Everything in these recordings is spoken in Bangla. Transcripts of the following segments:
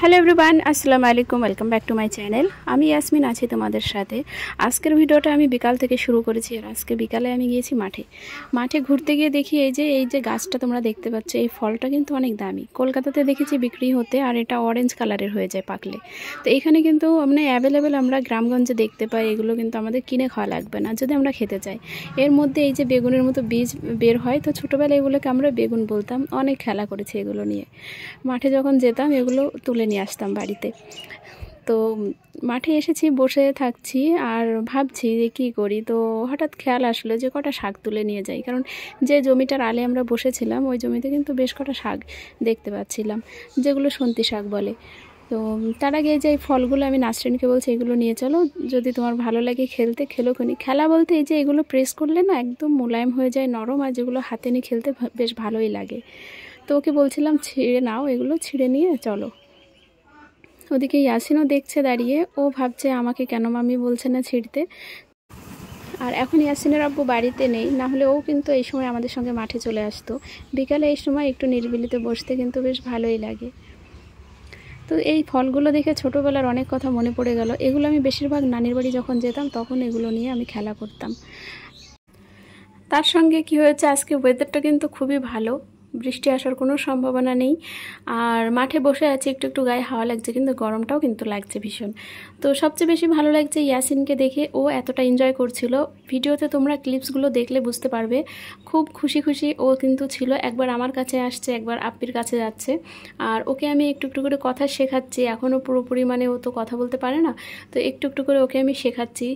হ্যালো এভরিওয়ান, আসসালামু আলাইকুম। Welcome back to my channel. আমি ইয়াসমিন আছি তোমাদের সাথে। আজকের ভিডিওটা আমি বিকাল থেকে শুরু করেছি। আর আজকে বিকালে আমি গিয়েছি মাঠে ঘুরতে গিয়ে দেখি এই যে গাছটা তোমরা দেখতে পাচ্ছ, এই ফলটা কিন্তু অনেক দামি। কলকাতাতে দেখেছি বিক্রি হতে, আর এটা অরেঞ্জ কালারের হয়ে যায় পাকলে। তো এখানে কিন্তু মানে অ্যাভেলেবেল আমরা গ্রামগঞ্জে দেখতে পাই। এগুলো কিন্তু আমাদের কিনে খাওয়া লাগবে না যদি আমরা খেতে চাই। এর মধ্যে এই যে বেগুনের মতো বীজ বের হয়, তো ছোটোবেলায় এগুলোকে আমরা বেগুন বলতাম। অনেক খেলা করেছি এগুলো নিয়ে। মাঠে যখন যেতাম এগুলো তুলে নিয়ে আসতাম বাড়িতে। তো মাঠে এসেছি, বসে থাকছি আর ভাবছি যে কী করি। তো হঠাৎ খেয়াল আসলো যে কটা শাক তুলে নিয়ে যাই, কারণ যে জমিটার আলে আমরা বসেছিলাম ওই জমিতে কিন্তু বেশ কটা শাক দেখতে পাচ্ছিলাম, যেগুলো সন্তি শাক বলে। তো তার আগে যে এই ফলগুলো আমি নাসরিনকে বলছি এগুলো নিয়ে চলো, যদি তোমার ভালো লাগে খেলতে খেলো খুনি। খেলা বলতে এই যে এগুলো প্রেস করলে না একদম মোলায়েম হয়ে যায়, নরম, আর যেগুলো হাতে নিয়ে খেলতে বেশ ভালোই লাগে। তো ওকে বলছিলাম ছিঁড়ে নাও, এগুলো ছিঁড়ে নিয়ে চলো। ওদিকে ইয়াসিনও দেখছে দাঁড়িয়ে, ও ভাবছে আমাকে কেন মামি বলছে না ছিঁড়তে। আর এখন ইয়াসিনের আব্বু বাড়িতে নেই, না হলে ও কিন্তু এই সময় আমাদের সঙ্গে মাঠে চলে আসতো। বিকালে এই সময় একটু নিরিবিলিতে বসতে কিন্তু বেশ ভালোই লাগে। তো এই ফলগুলো দেখে ছোটোবেলার অনেক কথা মনে পড়ে গেল। এগুলো আমি বেশিরভাগ নানির বাড়ি যখন যেতাম তখন এগুলো নিয়ে আমি খেলা করতাম। তার সঙ্গে কি হয়েছে, আজকে ওয়েদারটা কিন্তু খুবই ভালো, বৃষ্টি আসার কোনো সম্ভাবনা নেই। আর মাঠে বসে আছি, একটু একটু গায়ে হাওয়া লাগছে, কিন্তু গরমটাও কিন্তু লাগছে ভীষণ। তো সবচেয়ে বেশি ভালো লাগছে ইয়াসিনকে দেখে, ও এতটা এনজয় করছিল। ভিডিওতে তোমরা ক্লিপসগুলো দেখলে বুঝতে পারবে, খুব খুশি খুশি ও কিন্তু ছিল। একবার আমার কাছে আসছে, একবার আপ্পির কাছে যাচ্ছে। আর ওকে আমি একটু একটু করে কথা শেখাচ্ছি, এখনও পুরোপুরি মানে ও তো কথা বলতে পারে না। তো একটু একটু করে ওকে আমি শেখাচ্ছি,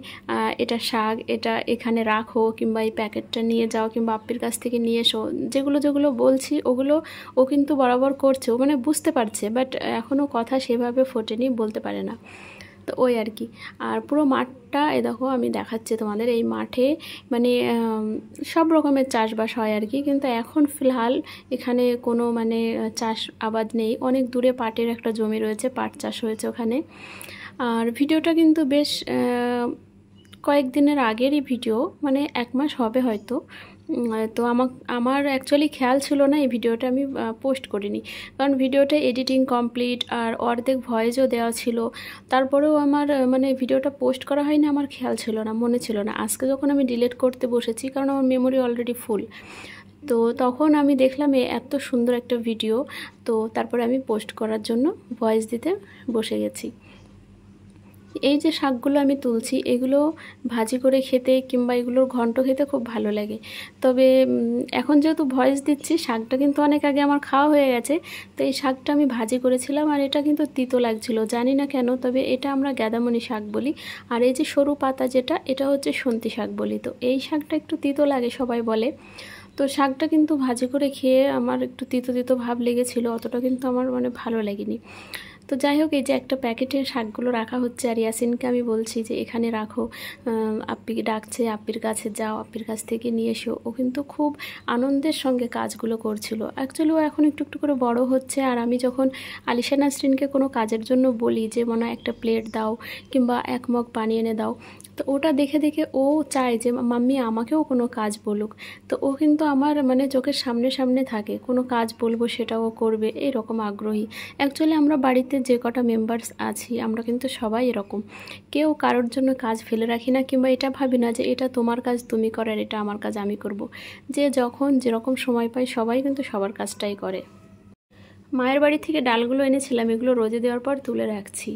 এটা শাক, এটা এখানে রাখো, কিংবা এই প্যাকেটটা নিয়ে যাও, কিংবা আপ্পির কাছ থেকে নিয়ে এসো। যেগুলো যেগুলো বলছি ওগুলো ও কিন্তু বরাবর করছে, ও মানে বুঝতে পারছে, বাট এখনও কথা সেভাবে ফোটেনি, বলতে পারে না। তো ওই আর কি। আর পুরো মাঠটা এ দেখো, আমি দেখাচ্ছি তোমাদের। এই মাঠে মানে সব রকমের চাষবাস হয় আর কি, কিন্তু এখন ফিলহাল এখানে কোনো মানে চাষ আবাদ নেই। অনেক দূরে পাটের একটা জমি রয়েছে, পাট চাষ হয়েছে ওখানে। আর ভিডিওটা কিন্তু বেশ কয়েকদিনের আগেরই ভিডিও, মানে 1 মাস হবে হয়তো। তো আমার অ্যাকচুয়ালি খেয়াল ছিল না এই ভিডিওটা আমি পোস্ট করিনি, কারণ ভিডিওটা এডিটিং কমপ্লিট আর অর্ধেক ভয়েসও দেওয়া ছিল। তারপরেও আমার মানে ভিডিওটা পোস্ট করা হয়নি, আমার খেয়াল ছিল না, মনে ছিল না। আজকে যখন আমি ডিলিট করতে বসেছি, কারণ আমার মেমোরি অলরেডি ফুল, তো তখন আমি দেখলাম এত সুন্দর একটা ভিডিও। তো তারপরে আমি পোস্ট করার জন্য ভয়েস দিতে বসে গেছি। এই যে শাকগুলো আমি তুলছি, এগুলো ভাজি করে খেতে কিংবা এগুলোর ঘন্ট খেতে খুব ভালো লাগে। তবে এখন যেহেতু ভয়েস দিচ্ছি, শাকটা কিন্তু অনেক আগে আমার খাওয়া হয়ে গেছে। তো এই শাকটা আমি ভাজি করেছিলাম, আর এটা কিন্তু তিতো লাগছিল, জানি না কেন। তবে এটা আমরা গ্যাদামনি শাক বলি, আর এই যে সরু পাতা যেটা, এটা হচ্ছে সন্তি শাক বলি। তো এই শাকটা একটু তিতো লাগে সবাই বলে। তো শাকটা কিন্তু ভাজি করে খেয়ে আমার একটু তিতো তিতো ভাব লেগেছিল, অতটা কিন্তু আমার মানে ভালো লাগেনি। তো যাই হোক, এই যে একটা প্যাকেটে শাকগুলো রাখা হচ্ছে, আর ইয়াসিনকে আমি বলছি যে এখানে রাখো, আপ্পি ডাকছে, আপ্পির কাছে যাও, আপ্পির কাছ থেকে নিয়ে এসো। ও কিন্তু খুব আনন্দের সঙ্গে কাজগুলো করছিল। অ্যাকচুয়ালি ও এখন একটু একটু করে বড় হচ্ছে, আর আমি যখন আলিশা নাসরিনকে কোনো কাজের জন্য বলি যে মনে হয় একটা প্লেট দাও কিংবা 1 মগ পানি এনে দাও, তো ওটা দেখে দেখে ও চায় যে মাম্মি আমাকেও কোনো কাজ বলুক। তো ও কিন্তু আমার মানে চোখের সামনে সামনে থাকে, কোনো কাজ বলবো সেটাও করবে, এরকম আগ্রহী। অ্যাকচুয়ালি আমরা বাড়িতে যে কটা মেম্বার্স আছি আমরা কিন্তু সবাই এরকম, কেউ কারোর জন্য কাজ ফেলে রাখি না, কিংবা এটা ভাবি না যে এটা তোমার কাজ তুমি করো আর এটা আমার কাজ আমি করব। যে যখন যেরকম সময় পায় সবাই কিন্তু সবার কাজটাই করে। মায়ের বাড়ি থেকে ডালগুলো এনেছিলাম, এগুলো রোদে দেওয়ার পর তুলে রাখছি।